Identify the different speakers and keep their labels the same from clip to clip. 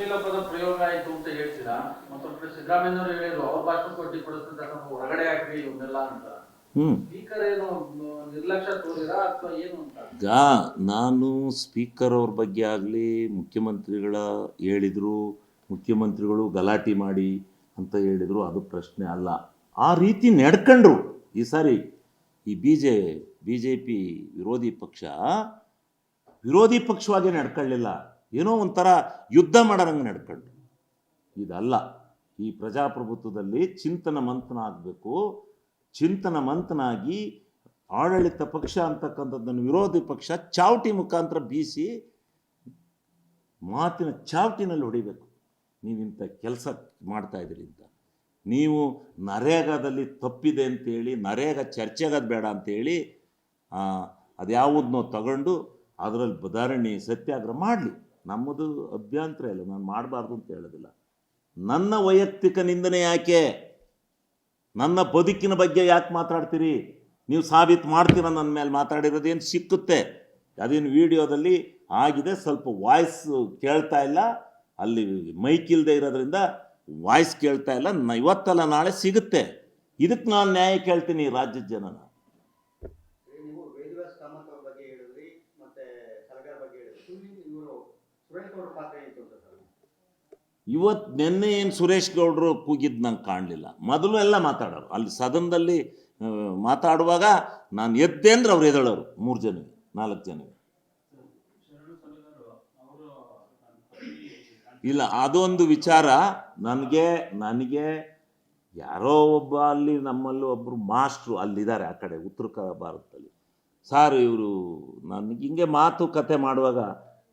Speaker 1: ಅಶ್ಲೀಲ ಪದ ಪ್ರಯೋಗ ಆಯಿತು ಅಂತ ಹೇಳ್ತೀರಾ. ಮತ್ತೊಂದು ಕಡೆ ಸಿದ್ದರಾಮಯ್ಯನವರು ಹೇಳಿದ್ರು ಅವ್ರ ಭಾಷಣಕ್ಕೂ ಅಡ್ಡಿಪಡಿಸ್ತಂತ ಹೊರಗಡೆ ಹಾಕ್ರಿ ಇವನ್ನೆಲ್ಲ ಅಂತ. ಸ್ಪೀಕರ್ ಏನು ನಿರ್ಲಕ್ಷ್ಯ ತೋರಿರಾ ಅಥವಾ ಏನು ಅಂತ?
Speaker 2: ಈಗ ನಾನು ಸ್ಪೀಕರ್ ಅವ್ರ ಬಗ್ಗೆ ಆಗಲಿ ಮುಖ್ಯಮಂತ್ರಿಗಳ ಹೇಳಿದರು, ಮುಖ್ಯಮಂತ್ರಿಗಳು ಗಲಾಟೆ ಮಾಡಿ ಅಂತ ಹೇಳಿದರು, ಅದು ಪ್ರಶ್ನೆ ಅಲ್ಲ. ಆ ರೀತಿ ನಡ್ಕೊಂಡ್ರು. ಈ ಸಾರಿ ಈ ಬಿ ಜೆ ಪಿ ವಿರೋಧಿ ಪಕ್ಷವಾಗಿ ನಡ್ಕೊಳ್ಳಿಲ್ಲ, ಏನೋ ಒಂಥರ ಯುದ್ಧ ಮಾಡೋರಂಗೆ ನಡ್ಕೊಂಡ್ರು. ಇದಲ್ಲ. ಈ ಪ್ರಜಾಪ್ರಭುತ್ವದಲ್ಲಿ ಚಿಂತನ ಮಂಥನ ಆಗಬೇಕು. ಚಿಂತನ ಮಂಥನಾಗಿ ಆಡಳಿತ ಪಕ್ಷ ಅಂತಕ್ಕಂಥದ್ದನ್ನು ವಿರೋಧಿ ಪಕ್ಷ ಚಾವಟಿ ಮುಖಾಂತರ ಬೀಸಿ ಮಾತಿನ ಚಾವಟಿನಲ್ಲಿ ಹೊಡಿಬೇಕು. ನೀವಿಂಥ ಕೆಲಸ ಮಾಡ್ತಾಯಿದ್ದೀರಿ ಅಂತ. ನೀವು ನರೇಗಾದಲ್ಲಿ ತಪ್ಪಿದೆ ಅಂತೇಳಿ ನರೇಗಾ ಚರ್ಚೆಗದು ಬೇಡ ಅಂತೇಳಿ ಅದ್ಯಾವುದನ್ನೋ ತಗೊಂಡು ಅದರಲ್ಲಿ ಬದಾರಣಿ ಸತ್ಯಾಗ್ರಹ ಮಾಡಲಿ, ನಮ್ಮದು ಅಭ್ಯಂತರ ಇಲ್ಲ. ನಾನು ಮಾಡಬಾರ್ದು ಅಂತ ಹೇಳೋದಿಲ್ಲ. ನನ್ನ ವೈಯಕ್ತಿಕ ನಿಂದನೆ ಯಾಕೆ? ನನ್ನ ಬದುಕಿನ ಬಗ್ಗೆ ಯಾಕೆ ಮಾತಾಡ್ತೀರಿ? ನೀವು ಸಾಬೀತು ಮಾಡ್ತೀರ ನನ್ನ ಮೇಲೆ ಮಾತಾಡಿರೋದೇನು ಸಿಕ್ಕುತ್ತೆ. ಅದೇನು ವಿಡಿಯೋದಲ್ಲಿ ಆಗಿದೆ, ಸ್ವಲ್ಪ ವಾಯ್ಸ್ ಕೇಳ್ತಾ ಇಲ್ಲ, ಅಲ್ಲಿ ಮೈಕ್ ಇಲ್ಲದೆ ಇರೋದ್ರಿಂದ ವಾಯ್ಸ್ ಕೇಳ್ತಾ ಇಲ್ಲ. ಇವತ್ತಲ್ಲ ನಾಳೆ ಸಿಗುತ್ತೆ. ಇದಕ್ಕೆ ನಾನು ನ್ಯಾಯ ಕೇಳ್ತೀನಿ ರಾಜ್ಯದ ಜನನ. ಇವತ್ತು ನಿನ್ನೆ ಏನು ಸುರೇಶ್ ಗೌಡರು ಕೂಗಿದ್ದು ನಂಗೆ ಕಾಣಲಿಲ್ಲ. ಮೊದಲು ಎಲ್ಲ ಮಾತಾಡೋರು ಅಲ್ಲಿ ಸದನದಲ್ಲಿ ಮಾತಾಡುವಾಗ ನಾನು ಎದ್ದೆ ಅಂದ್ರೆ ಅವ್ರು ಎದ್ದೇಳೋರು. 3 ಜನ 4 ಜನ ಇಲ್ಲ. ಅದೊಂದು ವಿಚಾರ. ನನಗೆ ಯಾರೋ ಒಬ್ಬ ಅಲ್ಲಿ ನಮ್ಮಲ್ಲಿ ಒಬ್ಬರು ಮಾಸ್ಟ್ರು ಅಲ್ಲಿದ್ದಾರೆ ಆ ಕಡೆ ಉತ್ತರ ಭಾರತದಲ್ಲಿ. ಸಾರ್ ಇವರು ನನಗೆ ಹಿಂಗೆ ಮಾತುಕತೆ ಮಾಡುವಾಗ,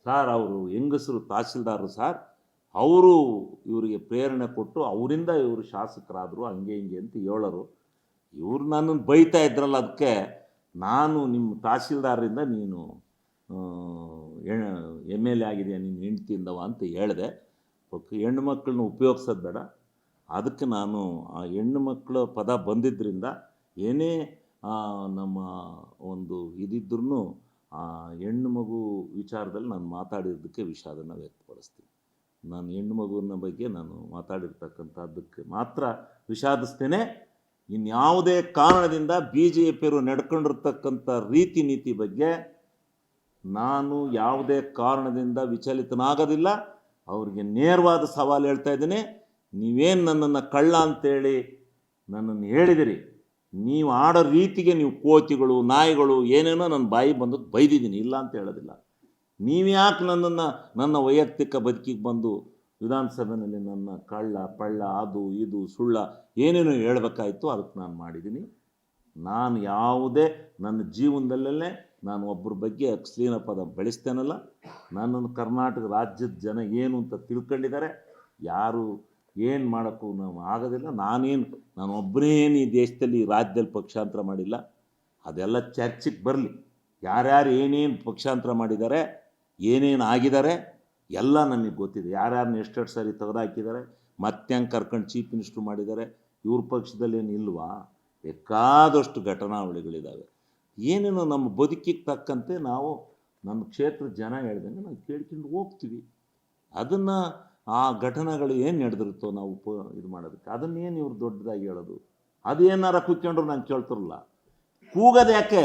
Speaker 2: ಸಾರ್ ಅವರು ಹೆಂಗಸರು ತಹಸೀಲ್ದಾರರು ಸಾರ್, ಅವರು ಇವರಿಗೆ ಪ್ರೇರಣೆ ಕೊಟ್ಟು ಅವರಿಂದ ಇವರು ಶಾಸಕರಾದರು ಹಂಗೆ ಹಿಂಗೆ ಅಂತ ಹೇಳೋರು. ಇವ್ರು ನನ್ನನ್ನು ಬೈತಾ ಇದ್ರಲ್ಲ, ಅದಕ್ಕೆ ನಾನು ನಿಮ್ಮ ತಹಸೀಲ್ದಾರರಿಂದ ನೀನು MLA ಆಗಿದೆಯಾ ನಿನ್ನ ಹೆಂಡ್ತಿಯಿಂದವ ಅಂತ ಹೇಳಿದೆ. ಹೆಣ್ಣು ಮಕ್ಕಳನ್ನ ಉಪಯೋಗಿಸೋದು ಬೇಡ. ಅದಕ್ಕೆ ನಾನು ಆ ಹೆಣ್ಣು ಮಕ್ಕಳ ಪದ ಬಂದಿದ್ದರಿಂದ ಏನೇ ನಮ್ಮ ಒಂದು ಇದಿದ್ರೂ ಆ ಹೆಣ್ಣು ಮಗು ವಿಚಾರದಲ್ಲಿ ನಾನು ಮಾತಾಡಿದ್ದಕ್ಕೆ ವಿಷಾದನ ವ್ಯಕ್ತಪಡಿಸ್ತೀನಿ. ನಾನು ಹೆಣ್ಣು ಮಗುವಿನ ಬಗ್ಗೆ ನಾನು ಮಾತಾಡಿರ್ತಕ್ಕಂಥದ್ದಕ್ಕೆ ಮಾತ್ರ ವಿಷಾದಿಸ್ತೇನೆ. ಇನ್ಯಾವುದೇ ಕಾರಣದಿಂದ BJPಯವರು ನಡ್ಕೊಂಡಿರ್ತಕ್ಕಂಥ ರೀತಿ ನೀತಿ ಬಗ್ಗೆ ನಾನು ಯಾವುದೇ ಕಾರಣದಿಂದ ವಿಚಲಿತನಾಗೋದಿಲ್ಲ. ಅವ್ರಿಗೆ ನೇರವಾದ ಸವಾಲು ಹೇಳ್ತಾ ಇದ್ದೀನಿ. ನೀವೇನು ನನ್ನನ್ನು ಕಳ್ಳ ಅಂತೇಳಿ ನನ್ನನ್ನು ಹೇಳಿದಿರಿ, ನೀವು ಆಡೋ ರೀತಿಗೆ ನೀವು ಕೋತಿಗಳು ನಾಯಿಗಳು ಏನೇನೋ ನನ್ನ ಬಾಯಿ ಬಂದದ್ದು ಬೈದಿದ್ದೀನಿ, ಇಲ್ಲ ಅಂತ ಹೇಳೋದಿಲ್ಲ. ನೀವ್ಯಾಕೆ ನನ್ನ ವೈಯಕ್ತಿಕ ಬದುಕಿಗೆ ಬಂದು ವಿಧಾನಸಭೆಯಲ್ಲಿ ನನ್ನ ಕಳ್ಳ ಪಳ್ಳ ಅದು ಇದು ಸುಳ್ಳ ಏನೇನೋ ಹೇಳಬೇಕಾಯಿತು, ಅದಕ್ಕೆ ನಾನು ಮಾಡಿದ್ದೀನಿ. ನಾನು ಯಾವುದೇ ನನ್ನ ಜೀವನದಲ್ಲೇ ನಾನು ಒಬ್ಬರ ಬಗ್ಗೆ ಅಶ್ಲೀಲ ಪದ ಬೆಳೆಸ್ತೇನಲ್ಲ. ನನ್ನನ್ನು ಕರ್ನಾಟಕ ರಾಜ್ಯದ ಜನ ಏನು ಅಂತ ತಿಳ್ಕೊಂಡಿದ್ದಾರೆ. ಯಾರು ಏನು ಮಾಡೋಕ್ಕೂ ನಾವು ಆಗೋದಿಲ್ಲ. ನಾನು ಒಬ್ಬನೇ ಈ ದೇಶದಲ್ಲಿ ರಾಜ್ಯದಲ್ಲಿ ಪಕ್ಷಾಂತರ ಮಾಡಿಲ್ಲ. ಅದೆಲ್ಲ ಚರ್ಚೆಗೆ ಬರಲಿ. ಯಾರ್ಯಾರು ಏನೇನು ಪಕ್ಷಾಂತರ ಮಾಡಿದ್ದಾರೆ, ಏನೇನು ಆಗಿದ್ದಾರೆ ಎಲ್ಲ ನನಗೆ ಗೊತ್ತಿದೆ. ಯಾರ್ಯಾರನ್ನ ಎಷ್ಟೆಷ್ಟು ಸಾರಿ ತೆಗೆದುಹಾಕಿದ್ದಾರೆ, ಮತ್ತೆ ಹೆಂಗೆ ಕರ್ಕೊಂಡು ಚೀಫ್ ಮಿನಿಸ್ಟ್ರು ಮಾಡಿದ್ದಾರೆ. ಇವ್ರ ಪಕ್ಷದಲ್ಲಿ ಏನು ಇಲ್ವಾ? ಬೇಕಾದಷ್ಟು ಘಟನಾವಳಿಗಳಿದ್ದಾವೆ. ಏನೇನೋ ನಮ್ಮ ಬದುಕಿಗೆ ತಕ್ಕಂತೆ ನಾವು ನಮ್ಮ ಕ್ಷೇತ್ರದ ಜನ ಹೇಳ್ದಂಗೆ ನಾವು ಕೇಳ್ಕೊಂಡು ಹೋಗ್ತೀವಿ. ಅದನ್ನು ಆ ಘಟನೆಗಳು ಏನು ನಡೆದಿರುತ್ತೋ ನಾವು ಇದು ಮಾಡೋದಕ್ಕೆ ಅದನ್ನೇನು ಇವ್ರು ದೊಡ್ಡದಾಗಿ ಹೇಳೋದು? ಅದೇನಾರ ಕೂತ್ಕೊಂಡ್ರು ನಾನು ಕೇಳ್ತಿರಲ್ಲ. ಕೂಗೋದು ಯಾಕೆ?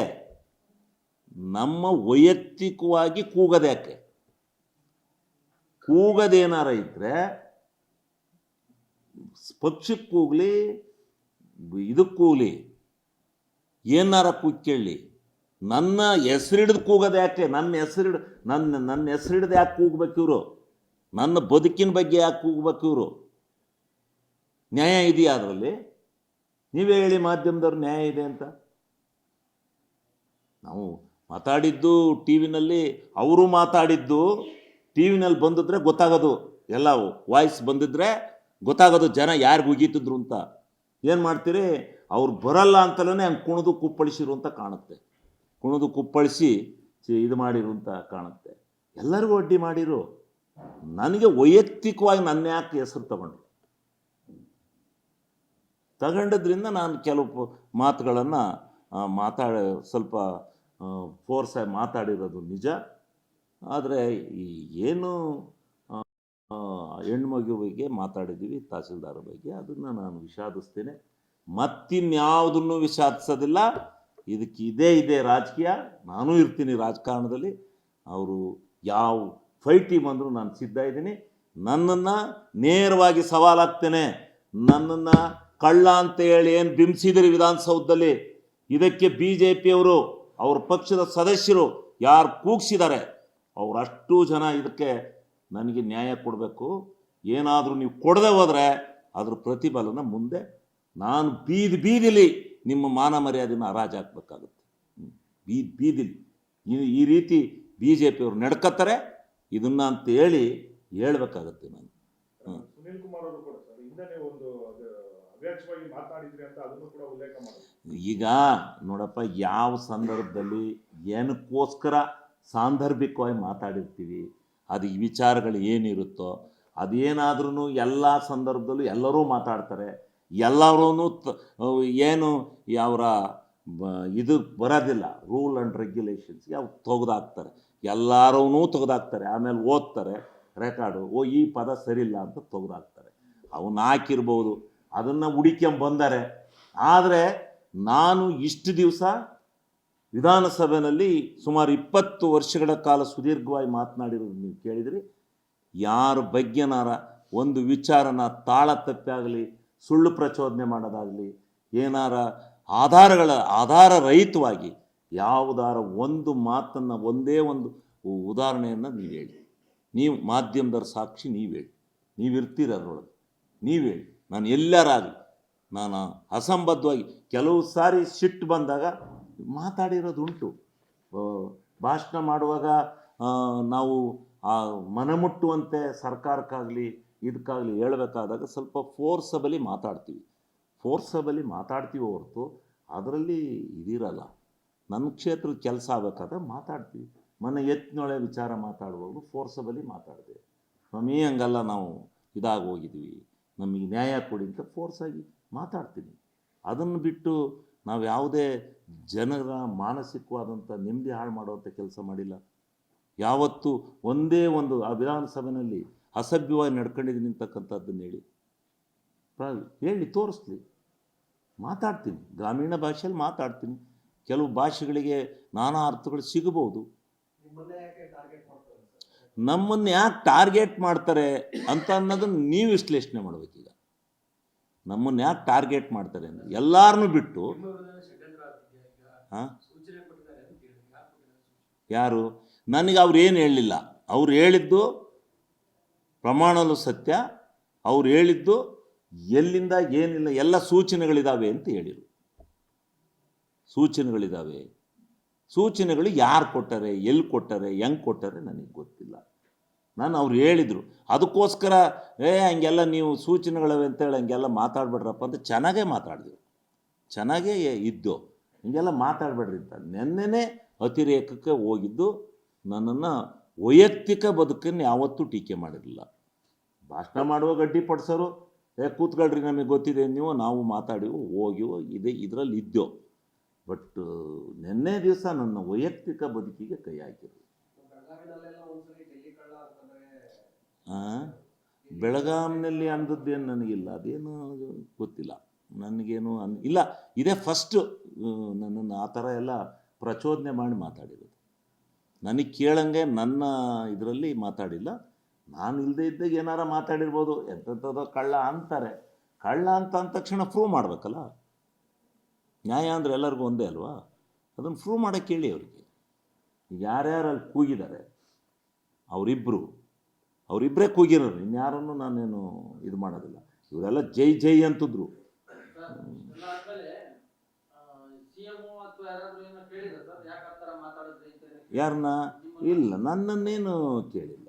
Speaker 2: ನಮ್ಮ ವೈಯಕ್ತಿಕವಾಗಿ ಕೂಗೋದು ಯಾಕೆ? ಕೂಗೋದೇನಾರ ಇದ್ದರೆ ಪಕ್ಷಕ್ಕೆ ಕೂಗಲಿ, ಇದಕ್ಕೆ ಕೂಗಲಿ, ಏನಾರ ಕೂಗ್ಕೊಳ್ಳಿ. ನನ್ನ ಹೆಸರಿಡ್ದು ಕೂಗೋದು ಯಾಕೆ? ನನ್ನ ಹೆಸರಿಡ್ದು ಯಾಕೆ ಕೂಗ್ಬೇಕು ಇವರು? ನನ್ನ ಬದುಕಿನ ಬಗ್ಗೆ ಯಾಕೆ ಕೂಗ್ಬೇಕು ಇವರು? ನ್ಯಾಯ ಇದೆಯಾ ಅದರಲ್ಲಿ? ನೀವೇ ಹೇಳಿ ಮಾಧ್ಯಮದವ್ರು ನ್ಯಾಯ ಇದೆ ಅಂತ. ನಾವು ಮಾತಾಡಿದ್ದು ಟಿ ವಿನಲ್ಲಿ, ಅವರು ಮಾತಾಡಿದ್ದು ಟಿ ವಿನಲ್ಲಿ ಬಂದಿದ್ರೆ ಗೊತ್ತಾಗೋದು, ಎಲ್ಲ ವಾಯ್ಸ್ ಬಂದಿದ್ರೆ ಗೊತ್ತಾಗೋದು ಜನ ಯಾರಿಗೆ ಉಗೀತಿದ್ರು ಅಂತ. ಏನು ಮಾಡ್ತೀರಿ? ಅವ್ರು ಬರಲ್ಲ ಅಂತಲೇ ಹಂಗೆ ಕುಣಿದು ಕುಪ್ಪಳಿಸಿರು ಅಂತ ಕಾಣುತ್ತೆ. ಕುಣಿದು ಕುಪ್ಪಳಿಸಿ ಇದು ಮಾಡಿರು ಅಂತ ಕಾಣುತ್ತೆ. ಎಲ್ಲರಿಗೂ ಅಡ್ಡಿ ಮಾಡಿರು. ನನಗೆ ವೈಯಕ್ತಿಕವಾಗಿ ನನ್ನ ಯಾಕೆ ಹೆಸರು ತಗೊಂಡದ್ರಿಂದ ನಾನು ಕೆಲವು ಮಾತುಗಳನ್ನು ಸ್ವಲ್ಪ ಫೋರ್ಸಾಗಿ ಮಾತಾಡಿರೋದು ನಿಜ. ಆದರೆ ಏನು ಹೆಣ್ಣು ಮಗು ಬಗ್ಗೆ ಮಾತಾಡಿದ್ದೀವಿ, ತಹಸೀಲ್ದಾರ್ ಬಗ್ಗೆ, ಅದನ್ನು ನಾನು ವಿಷಾದಿಸ್ತೇನೆ. ಮತ್ತಿನ್ಯಾವುದನ್ನು ವಿಷಾದಿಸೋದಿಲ್ಲ. ಇದಕ್ಕೆ ಇದೇ ರಾಜಕೀಯ. ನಾನೂ ಇರ್ತೀನಿ ರಾಜಕಾರಣದಲ್ಲಿ. ಅವರು ಯಾವ ಫೈಟಿಗೆ ಬಂದರೂ ನಾನು ಸಿದ್ಧ ಇದ್ದೀನಿ. ನನ್ನನ್ನು ನೇರವಾಗಿ ಸವಾಲಾಗ್ತೇನೆ. ನನ್ನನ್ನು ಕಳ್ಳ ಅಂತ ಹೇಳಿ ಏನು ಬಿಂಬಿಸಿದಿರಿ ವಿಧಾನಸೌಧದಲ್ಲಿ, ಇದಕ್ಕೆ BJPಯವರು ಅವ್ರ ಪಕ್ಷದ ಸದಸ್ಯರು ಯಾರು ಕೂಗಿಸಿದ್ದಾರೆ ಅವರಷ್ಟು ಜನ ಇದಕ್ಕೆ ನನಗೆ ನ್ಯಾಯ ಕೊಡಬೇಕು. ಏನಾದರೂ ನೀವು ಕೊಡದೆ ಹೋದರೆ ಅದ್ರ ಪ್ರತಿಫಲನ ಮುಂದೆ ನಾನು ಬೀದಿಲಿ ನಿಮ್ಮ ಮಾನ ಮರ್ಯಾದೆನ ಹರಾಜು ಹಾಕಬೇಕಾಗುತ್ತೆ. ಬೀದಿಲಿ ಈ ರೀತಿ BJPಯವರು ನಡ್ಕತ್ತಾರೆ ಇದನ್ನ ಅಂತ ಹೇಳ್ಬೇಕಾಗತ್ತೆ ನಾನು.
Speaker 3: ಸುನೀಲ್ ಕುಮಾರ್ ಅವರು ಕೂಡ ಸರ್ ಹಿಂದೆ ಒಂದು ಅವ್ಯಾಚವಾಗಿ ಮಾತಾಡಿದ್ರಿ ಅಂತ ಅದನ್ನು ಕೂಡ ಉಲ್ಲೇಖ ಮಾಡಿದ್ರು.
Speaker 2: ಈಗ ನೋಡಪ್ಪ, ಯಾವ ಸಂದರ್ಭದಲ್ಲಿ ಏನಕ್ಕೋಸ್ಕರ ಸಾಂದರ್ಭಿಕವಾಗಿ ಮಾತಾಡಿರ್ತೀವಿ, ಅದು ಈ ವಿಚಾರಗಳು ಏನಿರುತ್ತೋ ಅದೇನಾದ್ರೂ ಎಲ್ಲ ಸಂದರ್ಭದಲ್ಲೂ ಎಲ್ಲರೂ ಮಾತಾಡ್ತಾರೆ. ಎಲ್ಲರೂ ಏನು ಅವರ ಇದು ಬರೋದಿಲ್ಲ, ರೂಲ್ ಆ್ಯಂಡ್ ರೆಗ್ಯುಲೇಷನ್ಸ್ ಯಾವ ತೆಗೆದಾಕ್ತಾರೆ, ಎಲ್ಲರೂ ತೆಗೆದಾಕ್ತಾರೆ. ಆಮೇಲೆ ಓದ್ತಾರೆ ರೆಕಾರ್ಡು, ಈ ಪದ ಸರಿಯಿಲ್ಲ ಅಂತ ತೆಗೆದಾಕ್ತಾರೆ. ಅವನ್ನ ಹಾಕಿರ್ಬೋದು, ಅದನ್ನು ಹುಡುಕೊಂಬಂದರೆ. ಆದರೆ ನಾನು ಇಷ್ಟು ದಿವಸ ವಿಧಾನಸಭೆಯಲ್ಲಿ ಸುಮಾರು 20 ವರ್ಷಗಳ ಕಾಲ ಸುದೀರ್ಘವಾಗಿ ಮಾತನಾಡಿರೋದು ನೀವು ಕೇಳಿದ್ರಿ. ಯಾರ ಬಗ್ಗೆನಾರ ಒಂದು ವಿಚಾರನ ತಾಳತಪ್ಪಾಗಲಿ, ಸುಳ್ಳು ಪ್ರಚೋದನೆ ಮಾಡೋದಾಗಲಿ, ಏನಾರ ಆಧಾರ ರಹಿತವಾಗಿ ಯಾವುದಾರ ಒಂದು ಮಾತನ್ನು, ಒಂದೇ ಒಂದು ಉದಾಹರಣೆಯನ್ನು ನೀವು ಹೇಳಿ. ನೀವು ಮಾಧ್ಯಮದವ್ರ ಸಾಕ್ಷಿ, ನೀವು ಹೇಳಿ, ನೀವು ಇರ್ತೀರ ಅದರೊಳಗೆ, ನೀವು ಹೇಳಿ. ನಾನು ಎಲ್ಲರಾಗಲಿ ನಾನು ಅಸಂಬದ್ಧವಾಗಿ ಕೆಲವು ಸಾರಿ ಸಿಟ್ಟು ಬಂದಾಗ ಮಾತಾಡಿರೋದುಂಟು. ಭಾಷಣ ಮಾಡುವಾಗ ನಾವು ಮನಮುಟ್ಟುವಂತೆ ಸರ್ಕಾರಕ್ಕಾಗಲಿ ಇದಕ್ಕಾಗಲಿ ಹೇಳಬೇಕಾದಾಗ ಸ್ವಲ್ಪ ಫೋರ್ಸಬಲಿ ಮಾತಾಡ್ತೀವಿ ಹೊರತು ಅದರಲ್ಲಿ ಇದಿರಲ್ಲ. ನನ್ನ ಕ್ಷೇತ್ರದ ಕೆಲಸ ಆಗಬೇಕಾದ್ರೆ ಮಾತಾಡ್ತೀವಿ. ಮೊನ್ನೆ ಎತ್ತಿನೊಳೆ ವಿಚಾರ ಮಾತಾಡುವಾಗ ಫೋರ್ಸಬಲಿ ಮಾತಾಡಿದೆ. ಸ್ವಾಮಿ ಹಂಗಲ್ಲ, ನಾವು ಇದಾಗಿ ಹೋಗಿದ್ವಿ, ನಮಗೆ ನ್ಯಾಯ ಕೊಡಿ ಅಂತ ಫೋರ್ಸಾಗಿ ಮಾತಾಡ್ತೀನಿ. ಅದನ್ನು ಬಿಟ್ಟು ನಾವು ಯಾವುದೇ ಜನರ ಮಾನಸಿಕವಾದಂಥ ನೆಮ್ಮದಿ ಹಾಳು ಮಾಡುವಂಥ ಕೆಲಸ ಮಾಡಿಲ್ಲ. ಯಾವತ್ತೂ ಒಂದೇ ಒಂದು ಆ ವಿಧಾನಸಭೆಯಲ್ಲಿ ಅಸಭ್ಯವಾಗಿ ನಡ್ಕೊಂಡಿದ್ದೀನಿ ಅಂತಕ್ಕಂಥದ್ದನ್ನು ಹೇಳಿ ತೋರಿಸ್ಲಿ. ಮಾತಾಡ್ತೀನಿ, ಗ್ರಾಮೀಣ ಭಾಷೆಯಲ್ಲಿ ಮಾತಾಡ್ತೀನಿ. ಕೆಲವು ಭಾಷೆಗಳಿಗೆ ನಾನಾ ಅರ್ಥಗಳು ಸಿಗಬಹುದು. ನಮ್ಮನ್ನು ಯಾಕೆ ಟಾರ್ಗೆಟ್ ಮಾಡ್ತಾರೆ ಅಂತ ಅನ್ನೋದನ್ನು ನೀವು ವಿಶ್ಲೇಷಣೆ ಮಾಡಬೇಕೀಗ. ನಮ್ಮನ್ನು ಯಾಕೆ ಟಾರ್ಗೆಟ್ ಮಾಡ್ತಾರೆ ಅಂದರೆ ಎಲ್ಲರನ್ನೂ ಬಿಟ್ಟು ಯಾರು ನನಗೆ ಅವ್ರು ಏನು ಹೇಳಲಿಲ್ಲ. ಅವ್ರು ಹೇಳಿದ್ದು ಪ್ರಮಾಣಲು ಸತ್ಯ. ಅವ್ರು ಹೇಳಿದ್ದು ಎಲ್ಲಿಂದ ಏನಿಲ್ಲ ಎಲ್ಲ ಸೂಚನೆಗಳಿದ್ದಾವೆ ಅಂತ ಹೇಳಿದರು. ಸೂಚನೆಗಳು ಯಾರು ಕೊಟ್ಟರೆ, ಎಲ್ಲಿ ಕೊಟ್ಟರೆ, ಹೆಂಗೆ ಕೊಟ್ಟರೆ ನನಗೆ ಗೊತ್ತಿಲ್ಲ. ನಾನು ಅವ್ರು ಹೇಳಿದರು, ಅದಕ್ಕೋಸ್ಕರ ಹಂಗೆಲ್ಲ ನೀವು ಸೂಚನೆಗಳವೆ ಅಂತೇಳಿ ಹಂಗೆಲ್ಲ ಮಾತಾಡ್ಬೇಡ್ರಪ್ಪ ಅಂತ ಚೆನ್ನಾಗೇ ಮಾತಾಡಿದೆವು, ಚೆನ್ನಾಗೇ ಇದ್ದು. ಹಿಂಗೆಲ್ಲ ಮಾತಾಡಬೇಡ್ರಿ ಅಂತ ನೆನ್ನೆನೇ ಅತಿರೇಕಕ್ಕೆ ಹೋಗಿದ್ದು. ನನ್ನನ್ನು ವೈಯಕ್ತಿಕ ಬದುಕನ್ನು ಯಾವತ್ತೂ ಟೀಕೆ ಮಾಡಿರಲಿಲ್ಲ. ಭಾಷಣ ಮಾಡುವಾಗ ಅಡ್ಡಿಪಡಿಸೋರು, ಕೂತ್ಕೊಳ್ರಿ ನಮಗೆ ಗೊತ್ತಿದೆ ನೀವು, ನಾವು ಮಾತಾಡಿವು ಹೋಗಿವೋ ಇದರಲ್ಲಿ ಇದ್ದೋ. ಬಟ್ ನಿನ್ನೆ ದಿವಸ ನನ್ನ ವೈಯಕ್ತಿಕ ಬದುಕಿಗೆ ಕೈ ಹಾಕಿದ್ರು. ಬೆಳಗಾಂನಲ್ಲಿ ಅಂದದ್ದೇನು ನನಗಿಲ್ಲ, ಅದೇನು ಗೊತ್ತಿಲ್ಲ ನನಗೇನು ಇಲ್ಲ. ಇದೇ ಫಸ್ಟು ನನ್ನನ್ನು ಆ ಥರ ಎಲ್ಲ ಪ್ರಚೋದನೆ ಮಾಡಿ ಮಾತಾಡಿರೋದು. ನನಗೆ ಕೇಳಂಗೆ ನನ್ನ ಇದರಲ್ಲಿ ಮಾತಾಡಿಲ್ಲ. ನಾನು ಇಲ್ಲದೆ ಇದ್ದಾಗ ಏನಾರ ಮಾತಾಡಿರ್ಬೋದು. ಎಂಥದ್ದೋ ಕಳ್ಳ ಅಂತಾರೆ. ಕಳ್ಳ ಅಂತ ಅಂದ ತಕ್ಷಣ ಪ್ರೂವ್ ಮಾಡಬೇಕಲ್ಲ. ನ್ಯಾಯ ಅಂದರೆ ಎಲ್ಲರಿಗೂ ಒಂದೇ ಅಲ್ವಾ? ಅದನ್ನು ಪ್ರೂವ್ ಮಾಡೋಕ್ಕೆ ಹೇಳಿ ಅವರಿಗೆ. ಈಗ ಯಾರ್ಯಾರು ಅಲ್ಲಿ ಕೂಗಿದ್ದಾರೆ ಅವರಿಬ್ಬರೇ ಕೂಗಿರೋರು, ಇನ್ಯಾರನ್ನು ನಾನೇನು ಇದು ಮಾಡೋದಿಲ್ಲ. ಇವರೆಲ್ಲ ಜೈ ಜೈ ಅಂತಿದ್ರು. ಯಾರನ್ನ? ಇಲ್ಲ, ನನ್ನನ್ನೇನು ಕೇಳಿಲ್ಲ.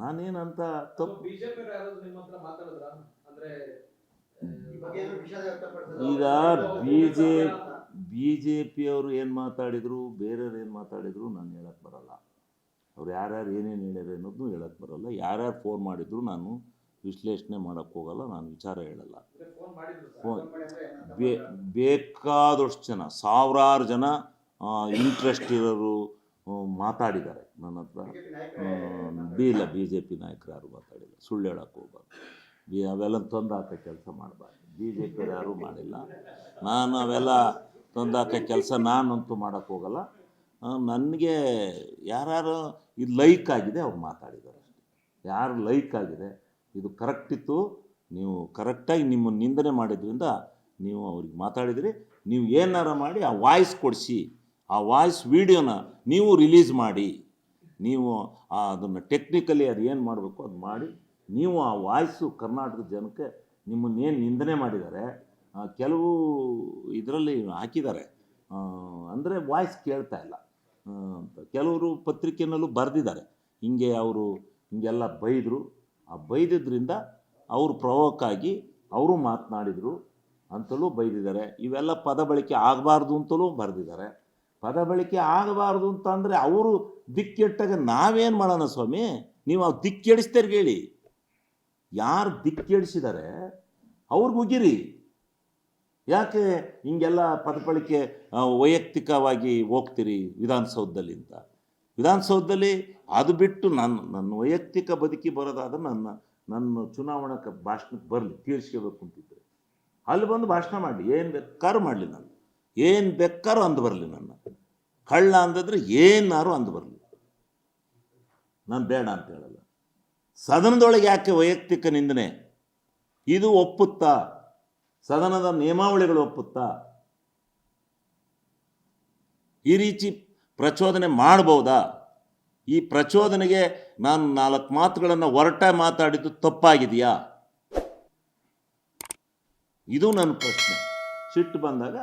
Speaker 2: ನಾನೇನಂತ ತಪ್ಪು. ಈಗ BJPಯವರು ಏನು ಮಾತಾಡಿದ್ರು, ಬೇರೆಯವ್ರು ಏನು ಮಾತಾಡಿದ್ರು ನಾನು ಹೇಳಕ್ಕೆ ಬರಲ್ಲ. ಅವ್ರು ಯಾರ್ಯಾರು ಏನೇನು ಹೇಳ್ಯಾರ ಅನ್ನೋದು ಹೇಳಕ್ಕೆ ಬರಲ್ಲ. ಯಾರ್ಯಾರು ಫೋನ್ ಮಾಡಿದ್ರು ನಾನು ವಿಶ್ಲೇಷಣೆ ಮಾಡೋಕ್ಕೆ ಹೋಗಲ್ಲ, ನಾನು ವಿಚಾರ ಹೇಳಲ್ಲ. ಬೇಕಾದಷ್ಟು ಜನ, ಸಾವಿರಾರು ಜನ ಇಂಟ್ರೆಸ್ಟ್ ಇರೋರು, ಮಾತಾಡಿದ್ದಾರೆ ನನ್ನ ಹತ್ರ. ಬಿ ಜೆ ಪಿ ನಾಯಕರು ಯಾರು ಮಾತಾಡಿಲ್ಲ, ಸುಳ್ಳು ಹೇಳೋಕ್ಕೆ ಹೋಗ್ಬಾರ್ದು. ಅವೆಲ್ಲ ತಂದು ಹಾಕೋ ಕೆಲಸ ಮಾಡಬಾರ್ದು. ಬಿ ಜೆ ಪಿಯವ್ರು ಯಾರೂ ಮಾಡಿಲ್ಲ. ನಾನು ಅವೆಲ್ಲ ತಂದು ಹಾಕೋ ಕೆಲಸ ನಾನಂತೂ ಮಾಡೋಕ್ಕೆ ಹೋಗಲ್ಲ. ನನಗೆ ಯಾರು ಇದು ಲೈಕ್ ಆಗಿದೆ ಅವ್ರು ಮಾತಾಡಿದ್ದಾರೆ ಅಷ್ಟೇ. ಯಾರು ಲೈಕ್ ಆಗಿದೆ ಇದು ಕರೆಕ್ಟ್ ಇತ್ತು, ನೀವು ಕರೆಕ್ಟಾಗಿ ನಿಮ್ಮನ್ನು ನಿಂದನೆ ಮಾಡಿದ್ರಿಂದ ನೀವು ಅವ್ರಿಗೆ ಮಾತಾಡಿದ್ರಿ. ನೀವು ಏನಾರ ಮಾಡಿ ಆ ವಾಯ್ಸ್ ಕೊಡಿಸಿ, ಆ ವಾಯ್ಸ್ ವೀಡಿಯೋನ ನೀವು ರಿಲೀಸ್ ಮಾಡಿ, ನೀವು ಅದನ್ನು ಟೆಕ್ನಿಕಲಿ ಅದು ಏನು ಮಾಡಬೇಕು ಅದು ಮಾಡಿ, ನೀವು ಆ ವಾಯ್ಸು ಕರ್ನಾಟಕದ ಜನಕ್ಕೆ ನಿಮ್ಮನ್ನೇನು ನಿಂದನೆ ಮಾಡಿದ್ದಾರೆ ಕೆಲವು ಇದರಲ್ಲಿ ಹಾಕಿದ್ದಾರೆ, ಅಂದರೆ ವಾಯ್ಸ್ ಕೇಳ್ತಾ ಇಲ್ಲ ಅಂತ ಕೆಲವರು ಪತ್ರಿಕೆಯಲ್ಲೂ ಬರೆದಿದ್ದಾರೆ. ಹಿಂಗೆ ಅವರು ಹಿಂಗೆಲ್ಲ ಬೈದರು, ಆ ಬೈದಿದ್ದರಿಂದ ಅವರು ಪ್ರವೋಕ್ಕಾಗಿ ಅವರು ಮಾತನಾಡಿದರು ಅಂತಲೂ ಬೈದಿದ್ದಾರೆ. ಇವೆಲ್ಲ ಪದ ಬಳಕೆ ಆಗಬಾರ್ದು ಅಂತಲೂ ಬರೆದಿದ್ದಾರೆ. ಪದ ಬಳಕೆ ಆಗಬಾರ್ದು ಅಂತಂದರೆ ಅವರು ದಿಕ್ಕೆಟ್ಟಾಗ ನಾವೇನು ಮಾಡೋಣ ಸ್ವಾಮಿ? ನೀವು ಅವ್ರು ದಿಕ್ಕೆಡಿಸ್ತಾರೆ ಹೇಳಿ. ಯಾರು ದಿಕ್ಕೆಡಿಸಿದ್ದಾರೆ ಅವ್ರಿಗೆ ಉಗಿರಿ. ಯಾಕೆ ಹಿಂಗೆಲ್ಲ ಪದ ಬಳಕೆ ವೈಯಕ್ತಿಕವಾಗಿ ಹೋಗ್ತೀರಿ ವಿಧಾನಸೌಧದಲ್ಲಿ ಅಂತ? ವಿಧಾನಸೌಧದಲ್ಲಿ ಅದು ಬಿಟ್ಟು ನನ್ನ ವೈಯಕ್ತಿಕ ಬದುಕಿ ಬರೋದಾದ್ರೆ ನನ್ನ ಚುನಾವಣಾ ಭಾಷಣಕ್ಕೆ ಬರಲಿ, ತೀರ್ಸ್ಕೋಬೇಕು ಅಂತಿದ್ದರೆ ಅಲ್ಲಿ ಬಂದು ಭಾಷಣ ಮಾಡಲಿ, ಏನು ಬೇಕಾದ್ರೂ ಮಾಡಲಿ, ಏನು ಬೇಕಾದ್ರೂ ಅಂದು ಬರಲಿ, ನನ್ನ ಕಳ್ಳ ಅಂದಿದ್ರೆ ಏನಾರು ಅಂದು ಬರಲಿ, ನಾನು ಬೇಡ ಅಂತ ಹೇಳಲ್ಲ. ಸದನದೊಳಗೆ ಯಾಕೆ ವೈಯಕ್ತಿಕ ನಿಂದನೆ? ಇದು ಒಪ್ಪುತ್ತಾ? ಸದನದ ನಿಯಮಾವಳಿಗಳು ಒಪ್ಪುತ್ತಾ? ಈ ರೀತಿ ಪ್ರಚೋದನೆ ಮಾಡ್ಬೋದಾ? ಈ ಪ್ರಚೋದನೆಗೆ ನಾನು 4 ಮಾತುಗಳನ್ನು ಮಾತಾಡಿದ್ದು ತಪ್ಪಾಗಿದೆಯಾ? ಇದು ನನ್ನ ಪ್ರಶ್ನೆ. ಸಿಟ್ಟು ಬಂದಾಗ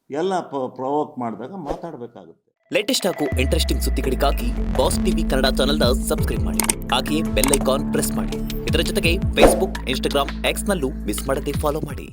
Speaker 2: ಎಲ್ಲ ಪ್ರವೋಕ್ ಮಾಡಿದಾಗ ಮಾತಾಡಬೇಕಾಗುತ್ತೆ.
Speaker 4: ಲೇಟೆಸ್ಟ್ ಹಾಗೂ ಇಂಟ್ರೆಸ್ಟಿಂಗ್ ಸುದ್ದಿಗಳಿಗಾಗಿ ಬಾಸ್ ಟಿವಿ ಕನ್ನಡ ಚಾನೆಲ್ನ ಸಬ್ಸ್ಕ್ರೈಬ್ ಮಾಡಿ. ಹಾಗೆಯೇ ಬೆಲ್ ಐಕಾನ್ ಪ್ರೆಸ್ ಮಾಡಿ. ಇದರ ಜೊತೆಗೆ ಫೇಸ್ಬುಕ್, ಇನ್ಸ್ಟಾಗ್ರಾಮ್, ಎಕ್ಸ್ನಲ್ಲೂ ಮಿಸ್ ಮಾಡದೆ ಫಾಲೋ ಮಾಡಿ.